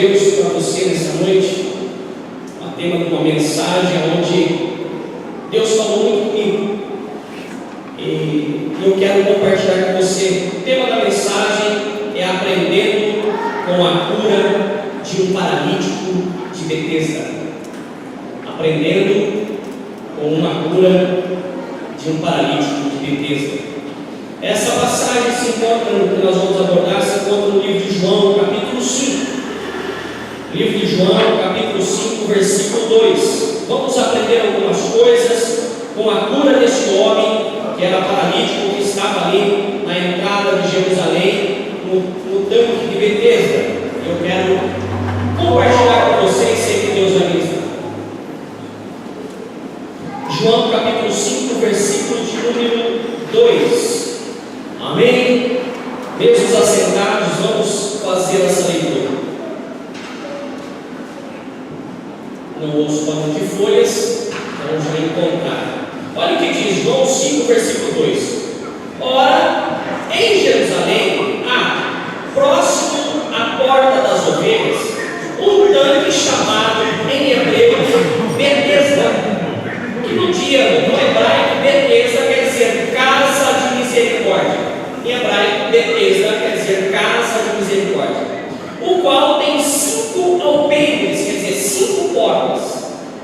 Deus para você nessa noite, o tema de uma mensagem onde Deus falou muito comigo, e eu quero compartilhar com você. O tema da mensagem é aprendendo com a cura de um paralítico de Betesda. Aprendendo com uma cura de um paralítico de Betesda. Essa passagem se encontra, no que nós vamos abordar, se encontra no livro de João, capítulo 5. Livro de João, capítulo 5, versículo 2. Vamos aprender algumas coisas com a cura deste homem, que era paralítico, que estava ali na entrada de Jerusalém, no tanque de Betesda. Eu quero compartilhar com vocês, sei que Deus vai ministrar. João, capítulo 5, versículo de número 2. Amém? Mesmos assentados, vamos fazer essa leitura. Não ouço barulho de folhas, vamos já encontrar. Olha o que diz João 5, versículo 2. Ora, em Jerusalém há, próximo à porta das ovelhas, um tanque chamado em hebreu Betesda, que no hebraico Betesda quer dizer casa de misericórdia. Em hebraico Betesda quer dizer casa de misericórdia, o qual tem 5 alpendres, quer dizer 5 portas.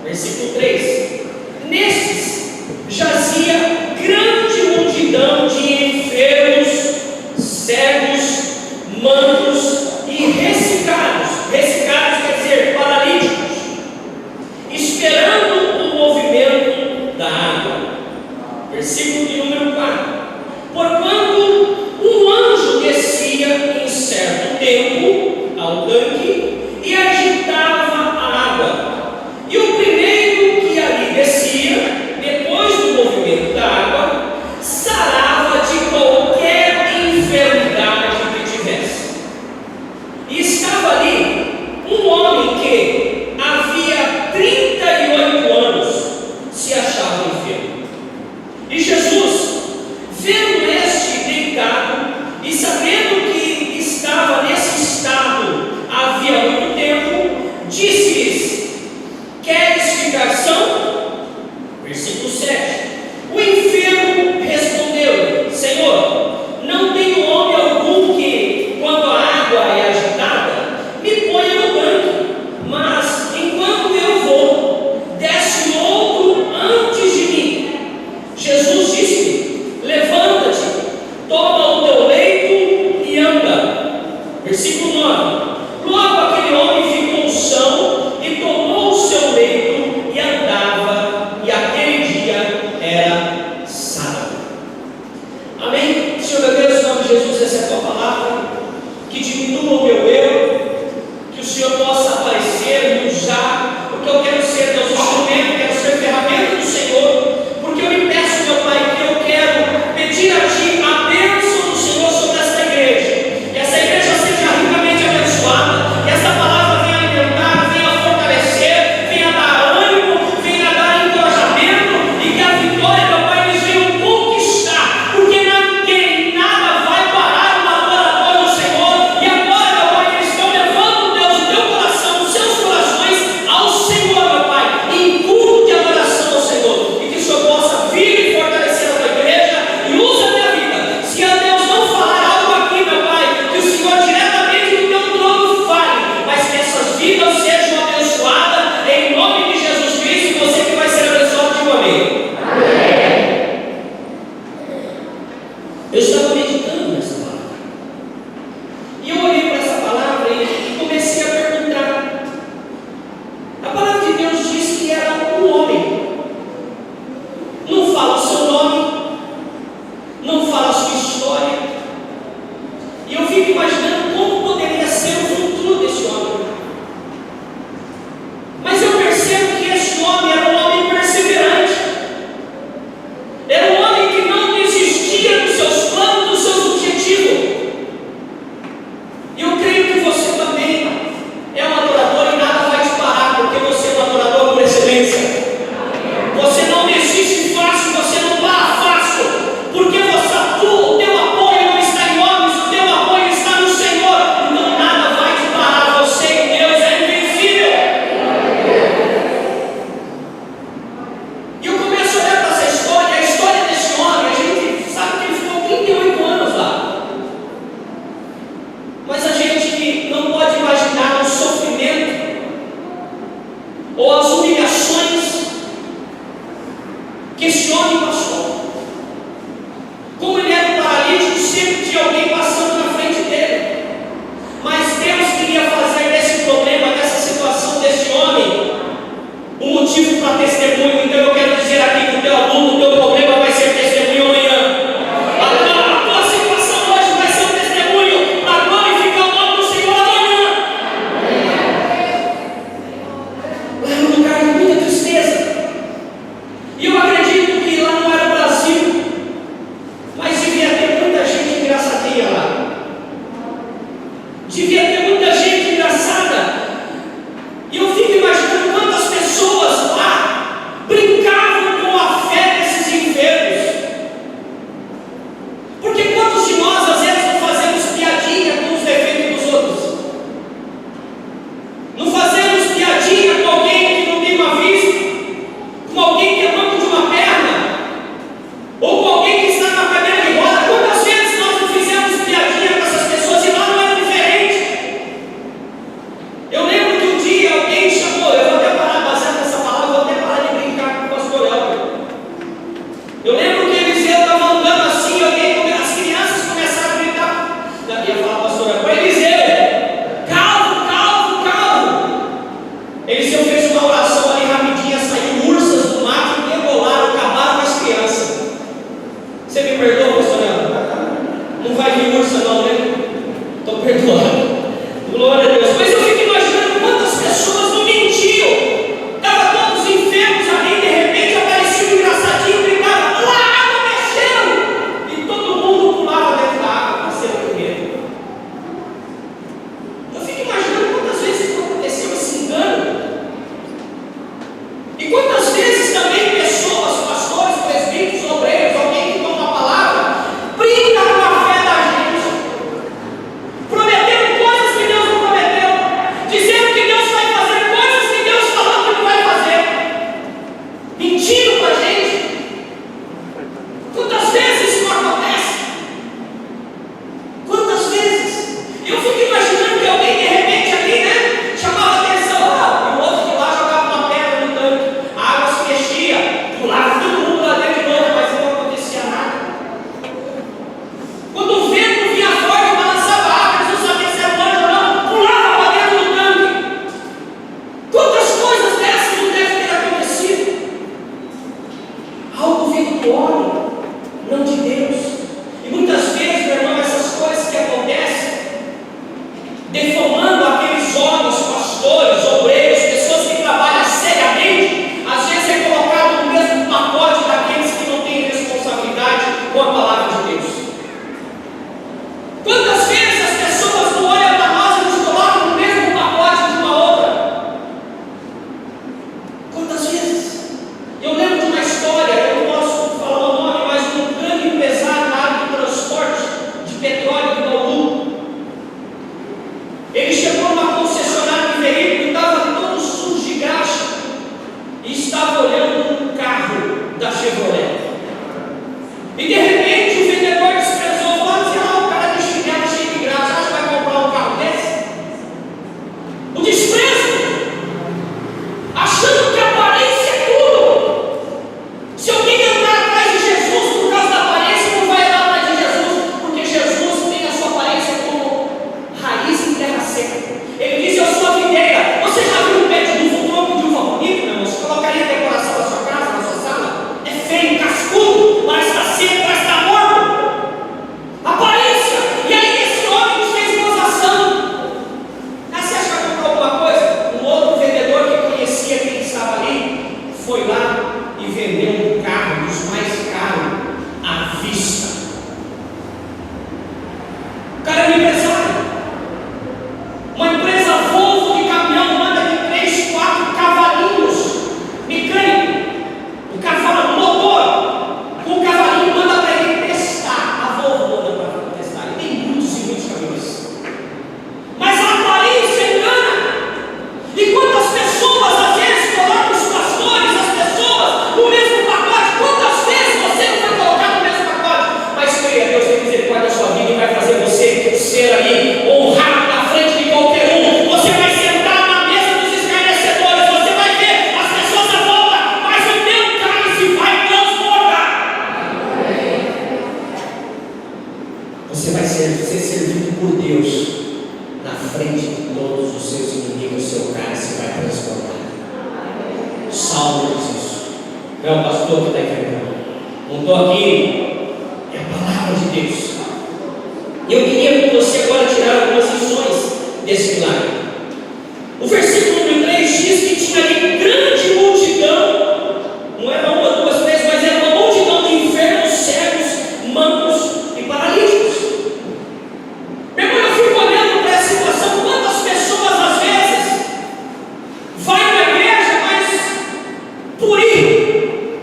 Versículo 3. Nestes jazia grande multidão de enfermos, cegos, mancos e ressecados. Ressecados quer dizer paralíticos, esperando o movimento da água. Versículo de número 4. Porquanto um anjo descia em certo tempo ao tanque e agitava a água. E o primeiro que ali descia, depois do movimento da água, sarava de Eu lembro que um dia alguém chamou, eu vou até parar, baseado nessa palavra, eu vou até parar de brincar com o pastor Elber. Eu lembro que Eliseu estava andando assim, as crianças começaram a gritar. Eu ia falar, pastor Elber, Eliseu, calvo, calvo, calvo. Eliseu fez uma oração ali rapidinha, saiu ursas do mato e degolaram, acabaram com as crianças. Você me perdoa, pastor Elber? Não vai vir ursa não, né? Estou perdoado. Glória a Deus. Mas eu fico imaginando quantas pessoas não mentiam. Estavam todos enfermos ali, de repente aparecia um engraçadinho, gritava, olha lá, a água mexeu! E todo mundo pulava dentro da água para ser o primeiro. Eu fico imaginando quantas vezes isso aconteceu, esse engano. E quantas vezes também pessoas, pastores, presbíteros, obreiros, alguém que toma a palavra, brinca com a fé da gente, prometendo coisas que Deus não prometeu, dizendo que Deus vai fazer coisas que Deus falou que não vai fazer, mentindo para a gente. Quantas vezes isso não acontece? Quantas vezes? Eu fico imaginando que alguém de repente ali, né, chamava atenção, e o outro de lá jogava uma pedra no tanque, a água se mexia, pulava todo mundo lá dentro de novo, mas não acontecia nada. Quando o vento vinha forte, balançava a água, eles não sabiam se era longe ou não, pulava para dentro do tanque. Quantas coisas dessas não devem ter acontecido? Algo vindo do homem, não de Deus. E muitas vezes, meu irmão, essas coisas que acontecem, defamando aqueles homens, pastores, obreiros, pessoas que trabalham seriamente, às vezes é colocado no mesmo pacote daqueles que não têm responsabilidade com a palavra de Deus. Quantas vezes as pessoas não olham para nós e nos colocam no mesmo pacote de uma outra? Quantas vezes? Eu lembro de uma história, eu não posso falar o nome, mas de um grande empresário na área de transporte de petróleo do Bauru. Ele chegou numa concessionária de veículo e estava todo sujo de graxa e estava olhando um carro da Chevrolet. E de repente o vendedor desprezou, falou assim, o cara de chinelo cheio de graxa, acha que vai comprar um carro desse? O desprezo, achando que a aparência é tudo. Se alguém entrar atrás de Jesus por causa da aparência, não vai andar atrás de Jesus, porque Jesus tem a sua aparência como raiz em terra seca. Ele diz, eu sou a videira. Você já viu um pé de uva, um tronco de uva bonito, meu irmão? Você colocaria decoração na sua casa, na sua sala? É feio, cascudo, parece estar seco, parece estar morto. Aparência. E aí esse homem fez gozação. Aí você acha que vai comprar alguma coisa? Um outro vendedor que conhecia quem estava ali, foi lá e vendeu um carro dos mais caros à vista. O cara é um empresário. Uma empresa Volvo de caminhão manda de 3, 4 cavalinhos mecânico. O cara fala motor. O cavalinho manda para ele testar. A Volvo manda para testar. Ele tem muitos e muitos caminhões. Mas a aparência engana. E quantas pessoas às vezes colocam os pastores, as pessoas, no mesmo pacote? Quantas vezes você não foi colocado no mesmo pacote? Mas creia, Deus tem misericórdia da sua vida e vai fazer você ser ali honrado na frente de qualquer um. Você vai sentar na mesa dos escarnecedores, você vai ver as pessoas à volta, mas o teu cálice vai transbordar. Você vai ser servido por Deus na frente de todos os seus inimigos, o seu cálice vai transbordar. Salmo diz isso. Não é o pastor que está enfrentando. Não estou aqui. É a palavra de Deus. E eu queria com você agora tirar algumas lições desse milagre. O versículo número 3 diz que tinha ali grande multidão, não era uma, duas, três, mas era uma multidão de enfermos, cegos, mancos e paralíticos. Meu irmão, eu fico olhando para essa situação, quantas pessoas às vezes vai na igreja, mas por ir,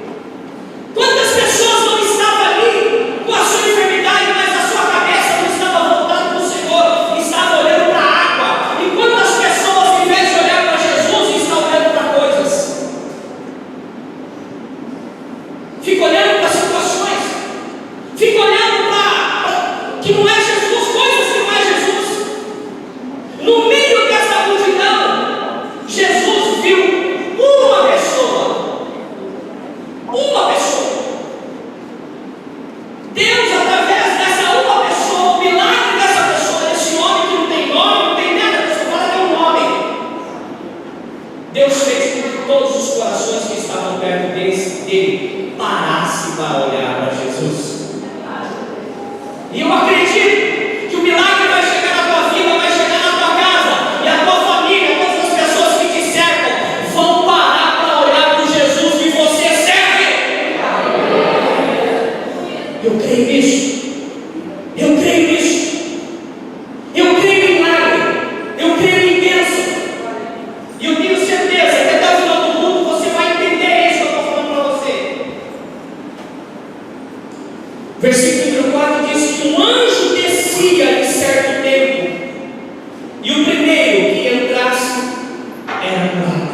os corações que estavam perto dele parassem para olhar para Jesus. E eu acredito que o milagre vai chegar na tua vida, vai chegar na tua casa, e a tua família, todas as pessoas que te cercam vão parar para olhar para o Jesus que você serve. Eu creio nisso. Eu creio nisso. Eu creio em milagre. Eu creio em bênção. E eu tenho certeza que até o final do mundo você vai entender isso que eu estou falando para você. Versículo número 4 diz que um anjo descia em certo tempo, e o primeiro que entrasse era curado.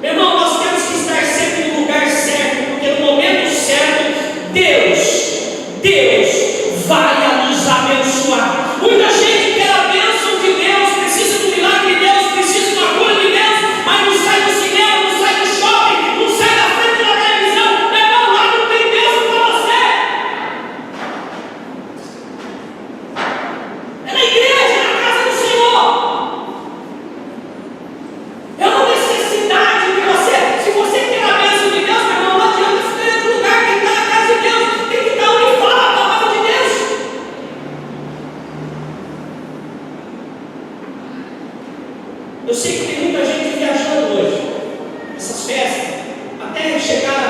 Meu irmão, nós temos que estar sempre no lugar certo, porque no momento certo, Deus vai nos abençoar. Muita gente quer a bênção de Deus, precisa do milagre de Deus, precisa de uma cura de Deus, mas não sai do cinema, não sai do shopping, não sai da frente da televisão. Meu irmão, lá não tem bênção para você. É na igreja, na casa do Senhor. É uma necessidade de você. Se você quer a bênção de Deus, meu irmão, não adianta ficar em outro lugar, tem que estar na casa de Deus, tem que estar onde fala a palavra de Deus. Eu sei que tem muita gente viajando hoje, essas festas, até chegar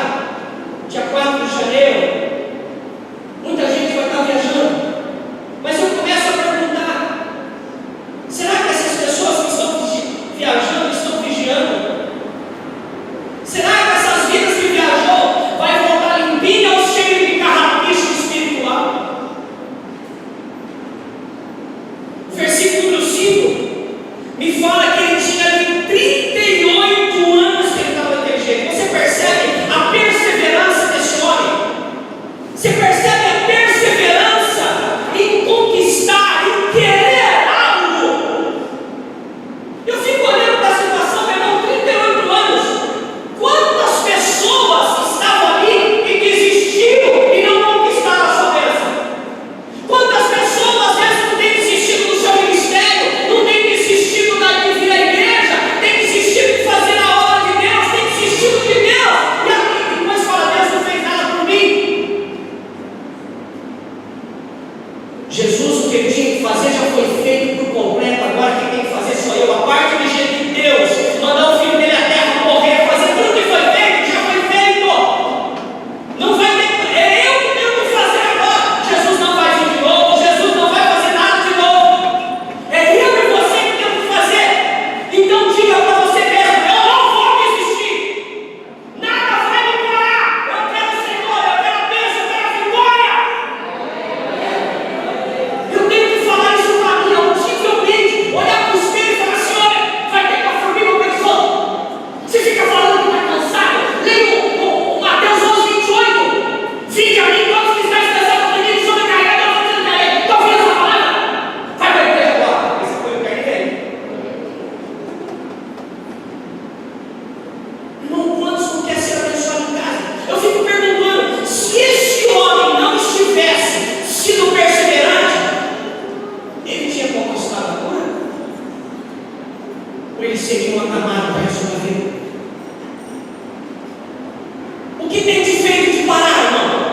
dia 4 de janeiro, muita gente vai estar viajando. Mas eu começo a perguntar: será que essas pessoas que estão viajando estão vigiando? Será que essas vidas que viajou vai voltar limpinha ou cheia de carrapicho espiritual? O versículo número 5 me fala que ele tinha ali 38 anos que ele estava daquele jeito. Você percebe a perseverança desse homem? Você percebe a perseverança em conquistar, em querer algo? Eu fico olhando para a situação, meu irmão, 38 anos. Quantas pessoas estavam ali e desistiram e não conquistaram a sua bênção? Quantas pessoas às vezes não têm desistido do seu ministério, não têm desistido de vir à igreja, têm desistido de fazer a obra de Deus, têm desistido de Deus, e aí depois fala: Deus não fez nada por mim. Jesus, o que ele tinha que fazer já foi feito por completo. Agora quem tem que fazer sou eu. A parte do jeito de Deus mandar o filho dele à terra morrer, fazer tudo que foi feito, já foi feito. Não vai ter, é eu que tenho que fazer agora. Jesus não vai vir de novo, Jesus não vai fazer nada de novo. É eu e você que temos que fazer. Então diga para você mesmo: eu não vou desistir. Nada vai me parar. Eu quero o Senhor, eu quero a bênção, eu quero a vitória. Eu tenho que falar isso para mim audivelmente, olhar para o espelho e falar assim: olha, vai ter que a formiga pensou. Você fica falando que está cansado. Leia o Mateus 11:28. Vinde a mim todos que estáis cansados, oprimidos, sobrecarregados, eu vou te aliviar. Está ouvindo essa palavra? Vai para a igreja agora. Esse foi o que ele veio. Irmão, quantos não querem ser abençoados em casa? Eu fico perguntando: se esse homem não estivesse sido perseverante, ele tinha conquistado a cura? Ou ele seria um acamado para a sua vida? O que tem te feito de parar, irmão?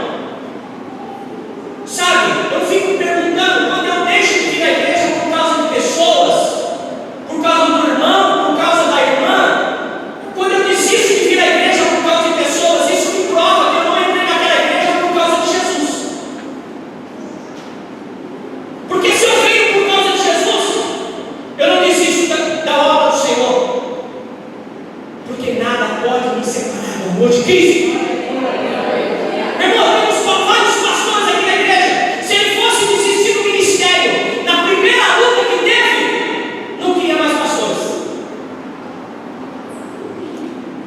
Sabe, eu fico perguntando, quando eu deixo de vir à igreja por causa de pessoas, por causa do irmão, por causa da irmã, quando eu desisto de vir à igreja por causa de pessoas, isso me prova que eu não entrei naquela igreja por causa de Jesus. Porque se eu venho por causa de Jesus, eu não desisto da obra do Senhor. Porque nada pode me separar do amor de Cristo. Irmão, temos vários pastores aqui na igreja. Se ele fosse desistir do ministério, na primeira luta que teve, não tinha mais pastores.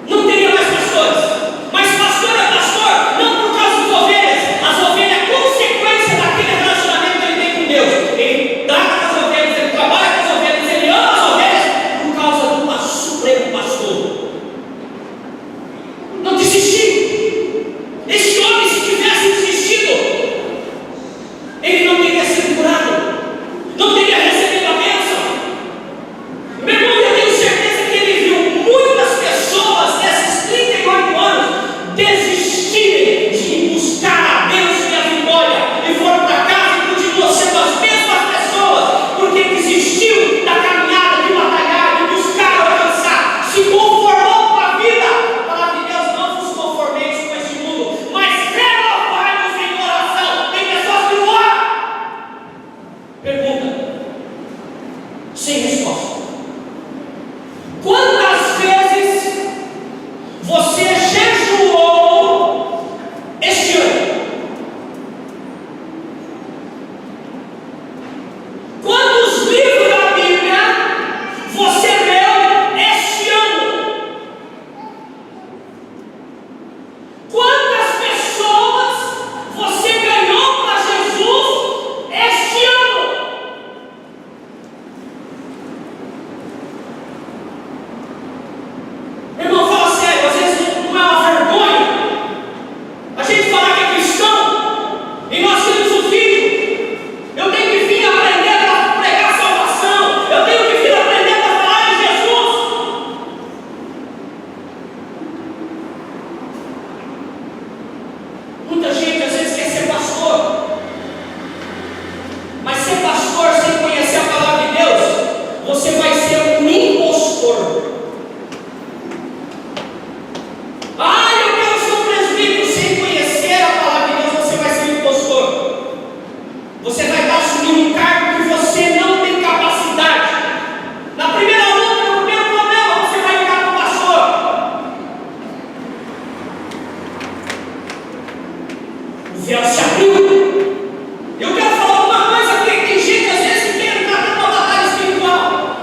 Não teria mais pastores. Mas pastor é pastor, não por causa das ovelhas. As ovelhas é consequência daquele relacionamento que ele tem com Deus. Ele trata com as ovelhas, ele trabalha com as ovelhas, ele ama as ovelhas por causa do supremo pastor. Não desistir. impostor. Ah, eu quero ser um presbítero sem conhecer a palavra de Deus, você vai ser um impostor. Você vai estar assumindo um cargo que você não tem capacidade. Na primeira luta, no primeiro problema, você vai ficar com o pastor. O véu se abriu. Eu quero falar uma coisa aqui. Tem gente às vezes que quer entrar numa batalha espiritual.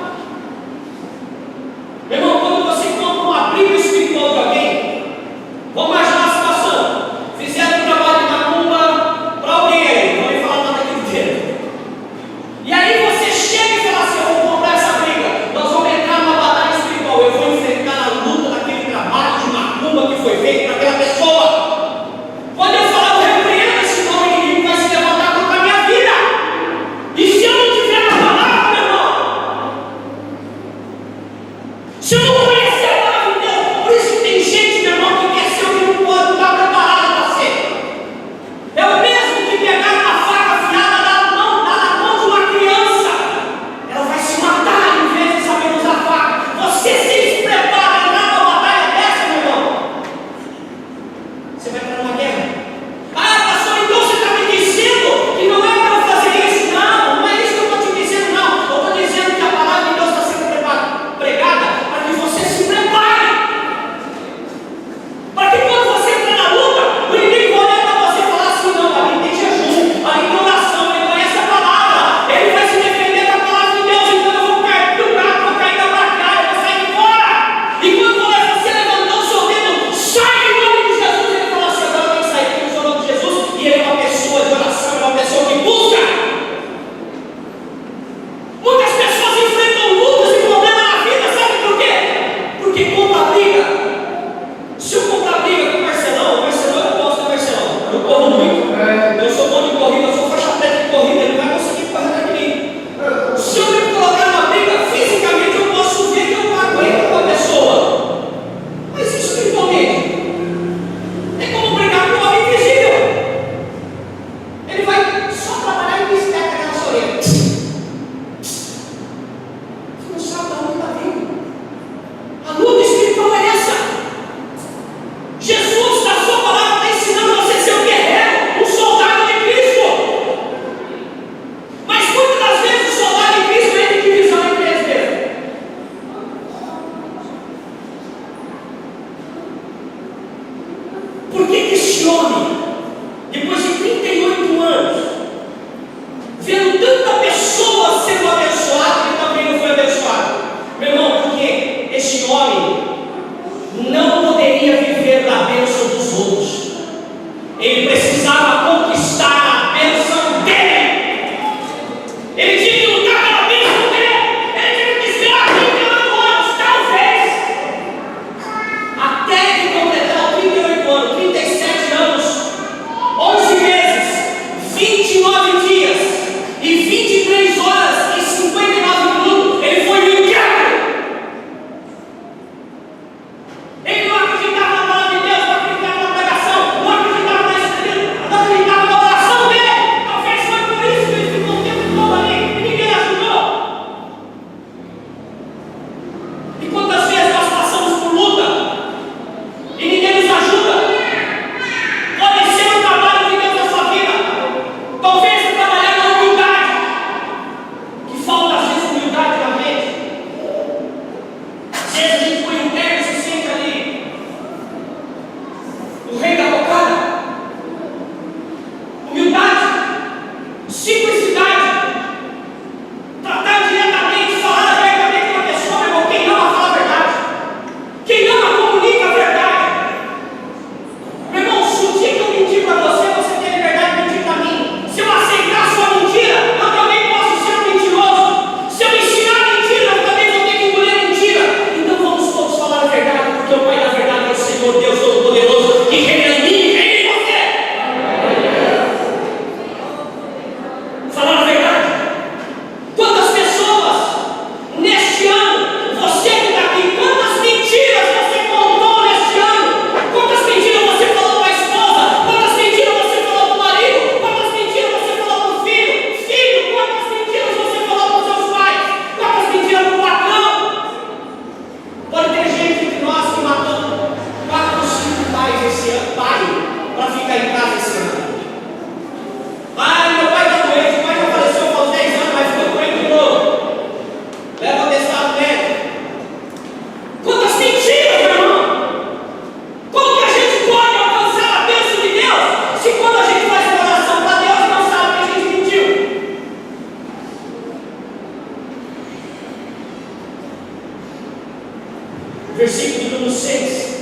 Versículo número 6.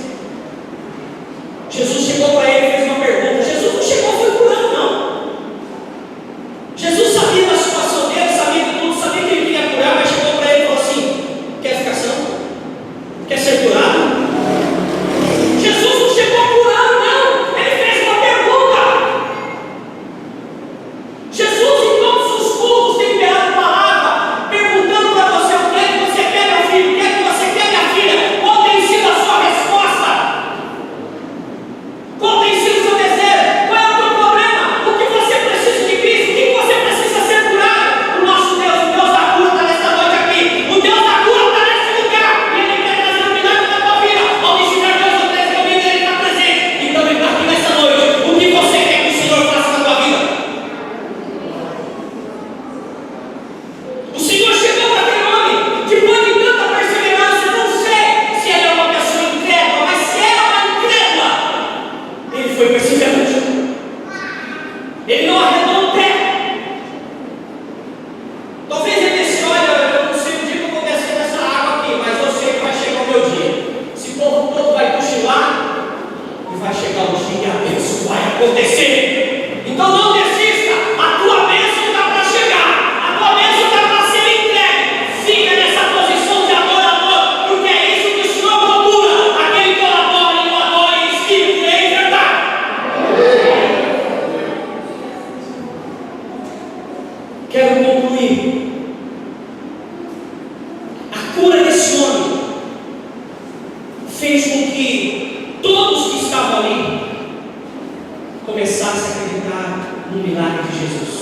Jesus chegou para ele e fez uma pergunta. Jesus não chegou, foi curando, não. Jesus sabia da situação dele, sabia de tudo, sabia que ele queria curar, mas chegou para ele e falou assim: quer ficar são? Quer ser curado? Jesus não chegou curando, não. Ele fez uma pergunta. Jesus, em todos os cultos, tem liberado palavra, perguntando para você: o que é que você quer, meu filho? O que é que você quer, minha filha? Qual tem sido a sua resposta? Qual tem sido o seu desejo? Qual é o teu problema? O que você precisa de Cristo? O que você precisa ser curado? O nosso Deus, o Deus da cura, está nesta noite aqui. O Deus da cura está nesse lugar. E Ele quer trazer um milagre na tua vida. Onde estiver Deus, eu tenho comigo, Ele está presente. Então Ele está aqui nesta noite. O que você quer que o Senhor faça na tua vida? O Senhor chegou para aquele homem, depois de tanta perseverança. Eu não sei se ele é uma pessoa incrédula, mas se era uma incrédula, ele foi perseverante. Ele não arredou o pé. Talvez ele disse: olha, eu não sei o dia que eu vou descer nessa água aqui, mas eu sei que vai chegar o meu dia. Esse povo todo vai cochilar e vai chegar o dia e a bênção vai acontecer. Então não desista. A tua bênção está para chegar. A tua bênção está para ser entregue. Fica nessa posição de adorador, porque é isso que o Senhor procura. Aquele que o adora e o adora em espírito e em verdade. Quero concluir. A cura desse homem fez com que todos que estavam ali começassem a acreditar no milagre de Jesus.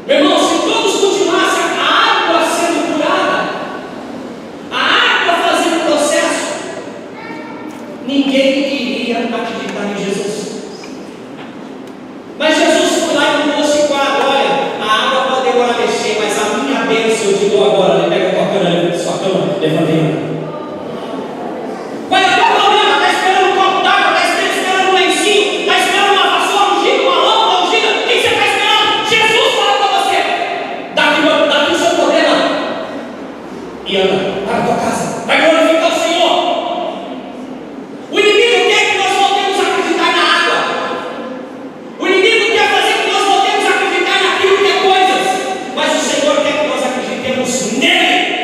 Meu irmão, se todos continuassem a água sendo curada, a água fazendo o processo, ninguém iria acreditar em Jesus. Mas Jesus foi lá e mudou esse quadro: olha, a água pode demorar a mexer, mas a minha bênção eu te dou agora. Pega a sua cama, levanta aí. Qual é o teu problema? Está esperando um copo d'água, está esperando um lencinho, está esperando uma vassoura ungida, uma lâmpada ungida? O que você está esperando? Jesus fala para você: dá-te o seu problema e anda para a tua casa, vai glorificar o Senhor. O inimigo quer que nós voltemos a acreditar na água. O inimigo quer fazer que nós voltemos a acreditar naquilo que é coisas, mas o Senhor quer que nós acreditemos nele.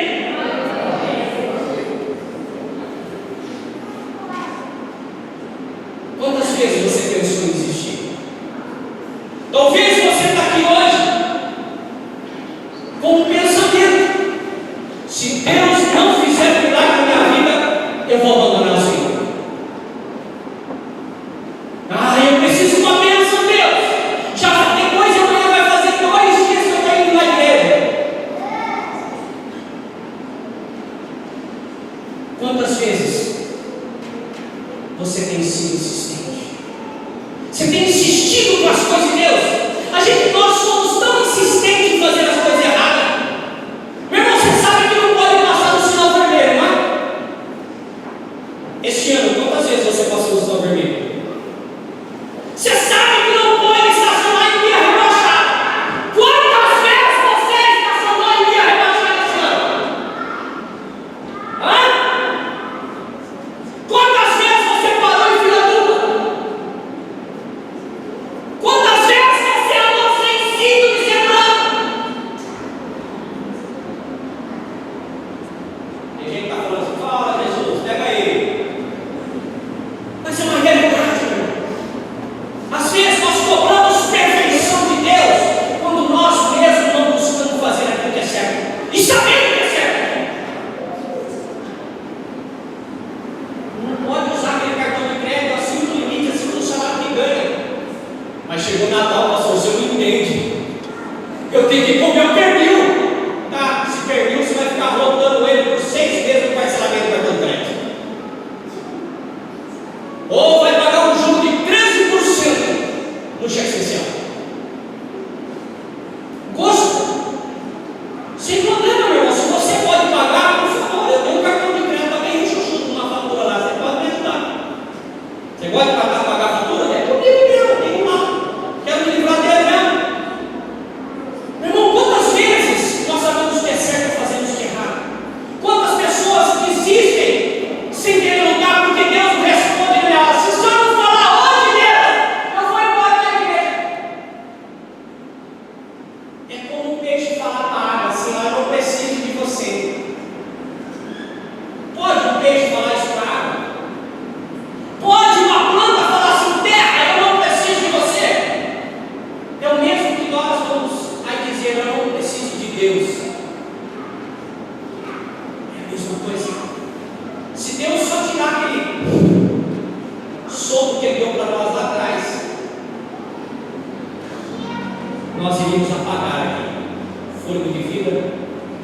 Quantas vezes você pensou em desistir? Talvez você está aqui hoje com o pensamento: se Deus não fizer milagre na minha vida, eu vou abandonar o Senhor. Eu preciso de uma bênção, Deus. Já depois amanhã vai fazer 2 dias que eu estou indo na igreja. Quantas vezes você tem sido insistente? Você tem insistido com as coisas de Deus? Nós somos tão insistentes em fazer as coisas erradas. Meu irmão, você sabe que não pode passar no sinal vermelho, não é? Este ano, quantas vezes você passou no sinal vermelho? Você sabe que não pode estacionar em via rebaixada. Quantas vezes você estacionou em via rebaixada esse ano? Quantas vezes você parou em fila dupla? Quantas vezes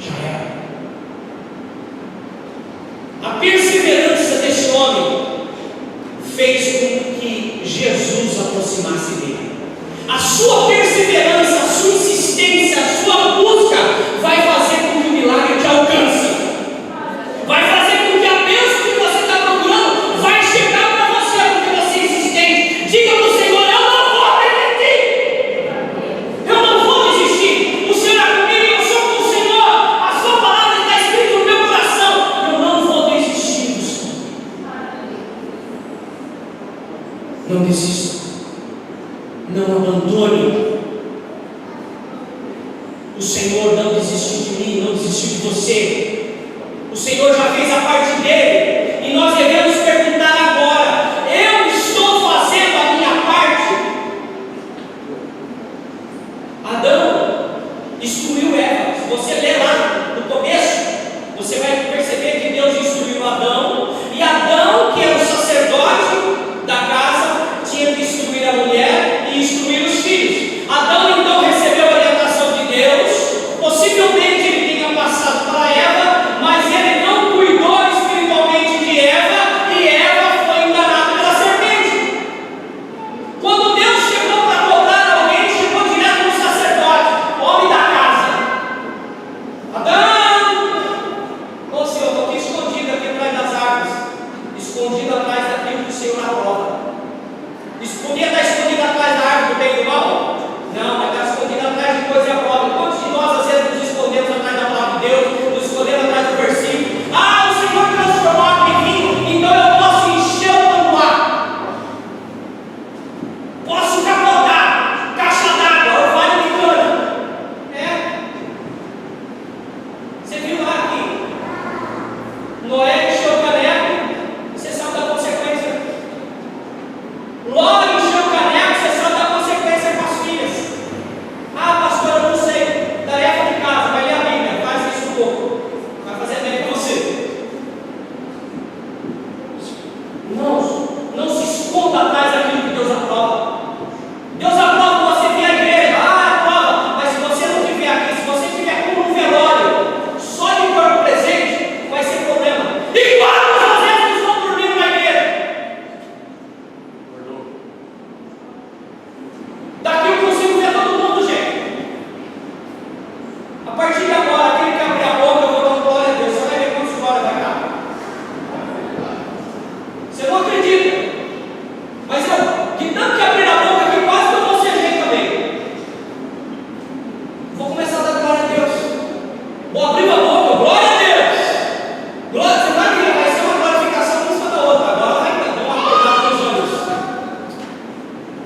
já era. A perseverança desse homem fez com que Jesus aproximasse dele. A sua perseverança, a sua insistência, a sua busca vai fazer com que o milagre te alcance. Vai fazer com que a bênção que você está procurando vai chegar para você, porque você é insistente. Diga para o Senhor: eu não vou desistir. Eu não vou desistir. O Senhor é comigo, eu sou com o Senhor. A sua palavra está escrita no meu coração. Eu não vou desistir do Senhor. Não desista. Não abandone. O Senhor não desistiu de mim, não desistiu de você. O Senhor já fez a parte dele, e nós devemos perguntar agora: eu estou fazendo a minha parte? Adão instruiu Eva. Se você ler lá no começo, você vai perceber que Deus instruiu Adão, e Adão, que era o sacerdote da casa, tinha que instruir a mulher e instruir os filhos. Adão então recebeu a orientação de Deus. Possivelmente ele tenha passado para Eva, mas ele não cuidou espiritualmente de Eva, e Eva foi enganada pela serpente. Quando Deus chegou para cobrar alguém, chegou direto no sacerdote, homem da casa. Adão! Ô Senhor, estou aqui escondido aqui atrás das árvores, escondido atrás daquilo que o Senhor aprova. Podia estar escondido atrás da árvore do bem e do mal? Não, vai estar escondido atrás de coisa e aprova. Quantos de nós às vezes nos escondemos atrás da palavra de Deus, nos escondemos atrás do versículo? Ah, o Senhor transformou água em vinho, então eu posso encher o panguá, posso capotar caixa d'água, orvalho de cana. Você viu lá que Noé encheu o caneco, você sabe da consequência. Ló encheu o caneco, você sabe da consequência com as filhas. Ah, pastor, eu não sei. Tarefa de casa, vai ler a Bíblia, faz isso um pouco. Vai fazer bem para você. Não se esconda atrás daquilo que Deus aprova. Deus aprova você vir à igreja. Ah, aprova. Mas se você não estiver aqui, se você estiver como um velório, só de corpo presente, vai ser problema. E quantos às vezes vão dormir na igreja? Daqui eu consigo ver todo mundo, gente. A partir de agora, aquele que abrir a boca, eu vou dar glória a Deus. Você vai ver quantos glórias vai dar. Você não acredita. Mas eu, de tanto que abrir a boca, que quase que eu vou ser gente também. Vou começar a dar glória a Deus. Vou abrir a boca, glória a Deus. Glória, você vai ver, vai ser uma glorificação uma da outra. Agora vai dar uma acordada nos olhos.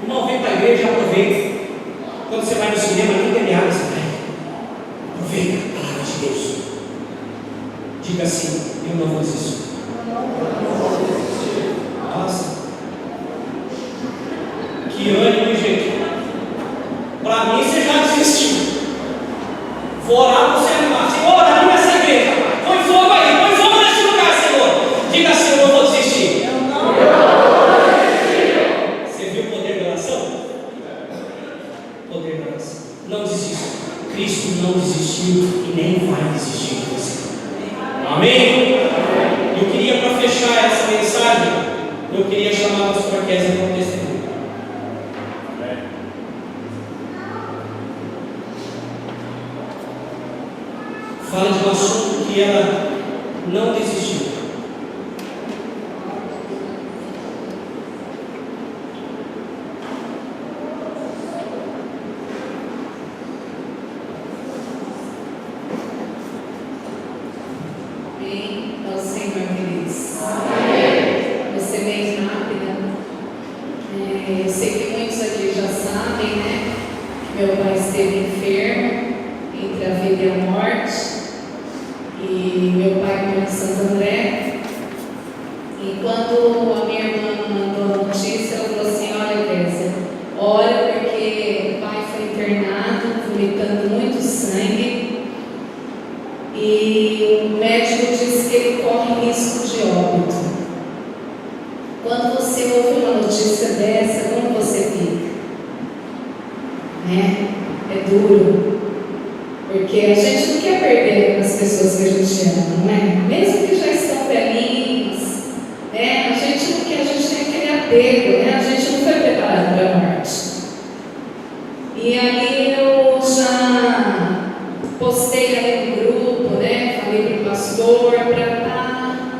Irmão, vem para a igreja e aproveita. Quando você vai no cinema, nem tem água, você vai. Aproveita a palavra de Deus. Diga assim: eu não vou desistir. Nossa, que ânimo, hein, gente? Para mim, você já desistiu. Vou orar para você animar. Senhor, anima essa igreja. Põe fogo aí, põe fogo nesse lugar, Senhor. Diga assim: eu não vou desistir. Você viu o poder da oração? Poder da oração. Não desista. Cristo não desistiu e nem vai desistir de você. Amém? Eu queria, para fechar essa mensagem, eu queria chamar a pastora Kézia para o testemunho. Fala de um assunto que ela não desistiu. Bem, ao Senhor, queridos. Amém. Você bem rápida. Eu sei que muitos aqui já sabem, né? Meu pai esteve enfermo, entre a vida e a morte. E meu pai morreu em Santo André. E quando a minha irmã mandou a notícia, ela falou assim: olha, Kézia, ora, porque o pai foi internado, vomitando muito sangue. E o médico disse que ele corre risco de óbito. Quando você ouve uma notícia dessa, como você fica? Né? É duro. Porque a gente não quer perder as pessoas que a gente ama, não é? Mesmo que já estão velhinhos, né? A gente tem aquele apego, né? A gente não foi preparado para a morte. E aí eu já postei ali no grupo, né? Falei para o pastor para estar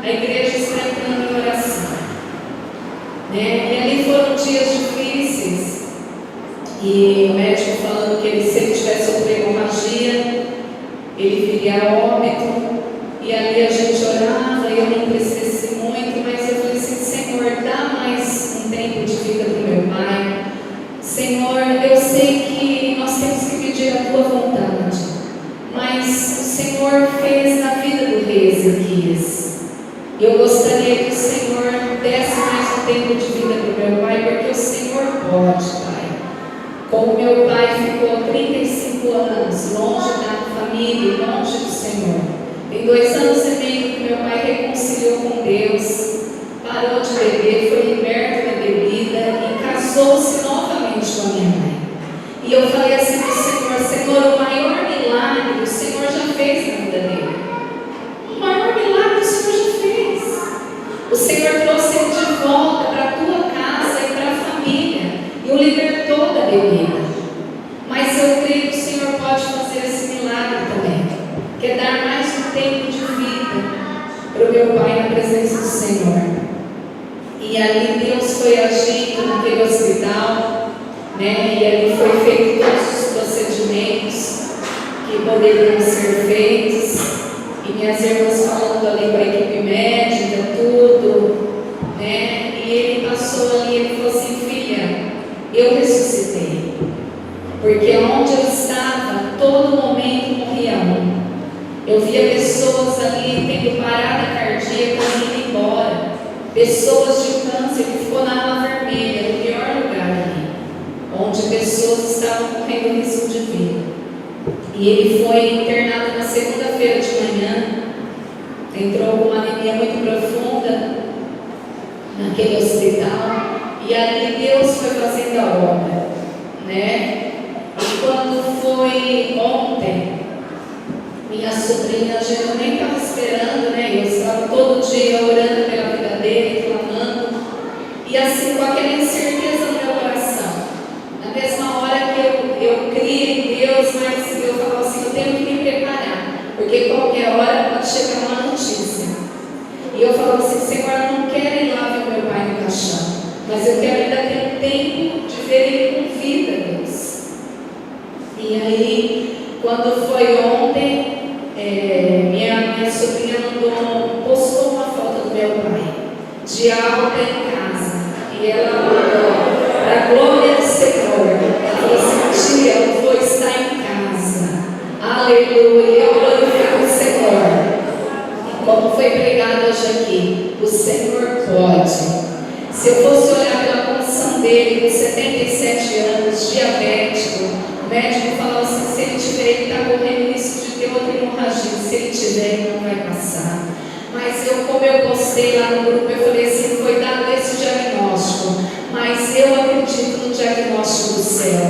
a igreja está entrando em oração, né? E ali foram dias difíceis. E o médico falando que se ele tivesse outra hemorragia, ele viria a óbito. E ali a gente orava e eu me entristeci muito, mas eu falei assim: Senhor, dá mais um tempo de vida para o meu pai. Senhor, eu sei que nós temos que pedir a tua vontade, mas o Senhor fez na vida do rei Ezequias. Eu gostaria que o Senhor desse mais um tempo de vida para o meu pai, porque o Senhor pode, Pai. Como meu pai ficou 35 anos longe da família, longe do Senhor. Tem 2 anos e meio que meu pai reconciliou com Deus, parou de beber, foi liberto da bebida e casou-se novamente com a minha mãe. E eu falei assim para o Senhor: Senhor, o maior milagre o Senhor já fez na vida dele. O maior milagre o Senhor já fez. O Senhor trouxe ele de volta para a tua casa e para a família e o libertou da bebida. Mas eu creio que o Senhor pode fazer esse milagre também, que é dar mais um tempo de vida para o meu pai na presença do Senhor. E ali Deus foi agindo naquele hospital, né? E ali foi feito todos os procedimentos que poderiam ser feitos. E minhas irmãs falando ali com a equipe médica, tudo, né? E ele passou ali, ele falou assim: filha, eu ressuscitei, porque onde eu estava, todo momento morria um. Eu via pessoas ali tendo parada cardíaca indo embora, pessoas de câncer que ficou na ala vermelha, no pior lugar ali, onde pessoas estavam correndo risco de vida. E ele foi internado na segunda-feira de manhã, entrou com uma anemia muito profunda naquele hospital. E ali Deus foi fazendo a obra, né? E quando foi ontem, minha sobrinha, eu nem estava esperando, né? Eu estava todo dia orando pela vida dele, clamando. E assim, com aquela incerteza no meu coração. Na mesma hora que eu criei em Deus, mas eu falava assim: eu tenho que me preparar, porque qualquer hora pode chegar uma notícia. E eu falava assim: Senhor, eu não quero ir lá ver meu pai no caixão, mas eu quero ainda ter tempo de ver ele com vida, Deus. E aí, quando foi ontem, minha sobrinha postou uma foto do meu pai, de alta em casa. E ela mandou, para a glória do Senhor. Ela falou assim: tia, eu vou estar em casa. Aleluia, eu glorifico o Senhor. E como foi pregado hoje aqui, o Senhor pode. Se eu fosse olhar pela condição dele, com 77 anos, diabético, o médico falou assim: se ele tiver, ele está correndo risco de ter outra hemorragia. Se ele tiver, ele não vai passar. Mas como eu postei lá no grupo, eu falei assim: foi dado esse diagnóstico, mas eu acredito no diagnóstico do céu.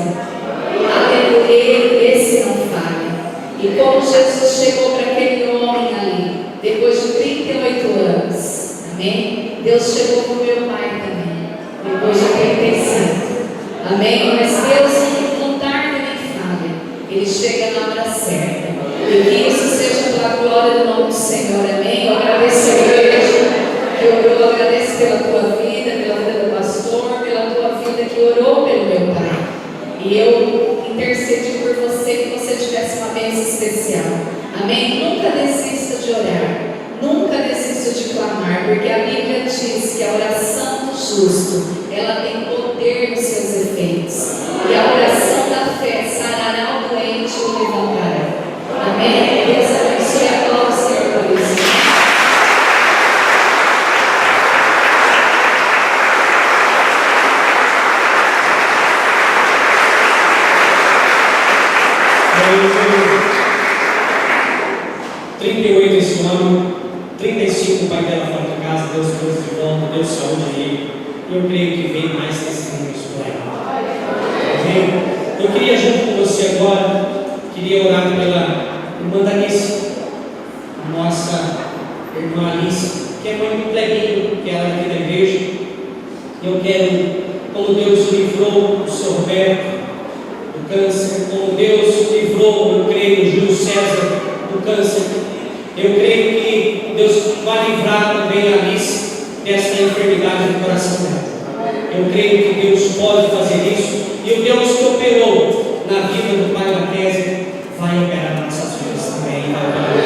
Aleluia, esse não falha. E como Jesus chegou para aquele homem ali, depois de 38 anos, amém? Deus chegou para o meu pai também, depois de 35, amém? Mas Deus não tarda nem falha, Ele chega na hora certa. E que isso seja pela glória do nome do Senhor, amém? Eu agradeço a igreja que orou, eu agradeço pela tua vida, pela vida do pastor, pela tua vida que orou pelo meu pai. E eu intercedi por você, que você tivesse uma bênção especial, amém? Nunca desista de orar, nunca desista de clamar, porque a Bíblia diz que a oração do justo, ela tem poder nos seus efeitos. E a oração da fé sarará o doente e o levantará. Amém? Deus abençoe a glória do Senhor por isso. Eu 38 esse ano, 35 o pai dela fora de casa, Deus trouxe de volta, deu saúde a ele. E eu creio que vem mais testemunhos por aí. Amém? Eu queria junto com você agora, queria orar pela irmã Danice. nossa irmã Alice, que é mãe do Clebinho, que é aqui da igreja. Eu quero, como Deus livrou o seu Roberto do câncer, como Deus livrou, eu creio, o Júlio César do câncer, eu creio que Deus vai livrar também a Alice dessa enfermidade do coração dela. Eu creio que Deus pode fazer isso, e o Deus que operou na vida do pai da Kézia vai operar nas nossas vidas também.